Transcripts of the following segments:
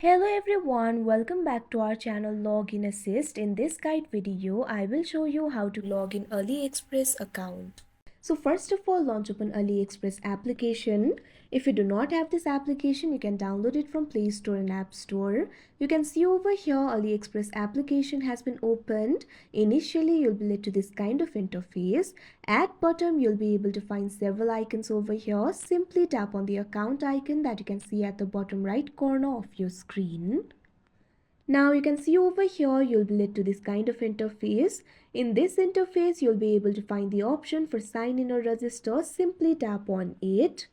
Hello everyone, welcome back to our channel Login Assist. In this guide video, I will show you how to log in AliExpress account. So first of all, launch up an AliExpress application. If you do not have this application, you can download it from Play Store and App Store. You can see over here AliExpress application has been opened. Initially, you'll be led to this kind of interface. At bottom, you'll be able to find several icons over here. Simply tap on the account icon that you can see at the bottom right corner of your screen. Now you can see over here you'll be led to this kind of interface. In this interface you'll be able to find the option for sign in or register. Simply tap on it.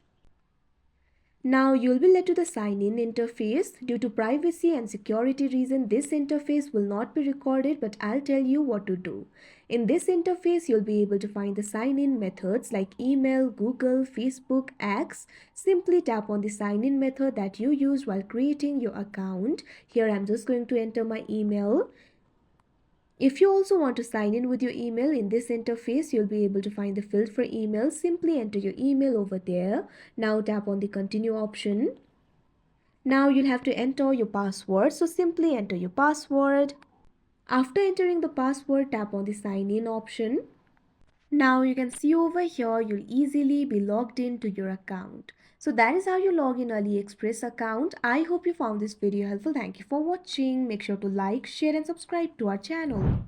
Now you'll be led to the sign in interface. Due to privacy and security reason, this interface will not be recorded, but I'll tell you what to do. In this interface, you'll be able to find the sign in methods like email, Google, Facebook, X. Simply tap on the sign in method that you used while creating your account. Here I'm just going to enter my email. If you also want to sign in with your email, in this interface, you'll be able to find the field for email. Simply enter your email over there. Now tap on the continue option. Now you'll have to enter your password. So simply enter your password. After entering the password, tap on the sign in option. Now you can see over here you'll easily be logged into your account. So that is how you log in AliExpress account. I hope you found this video helpful. Thank you for watching. Make sure to like, share and subscribe to our channel.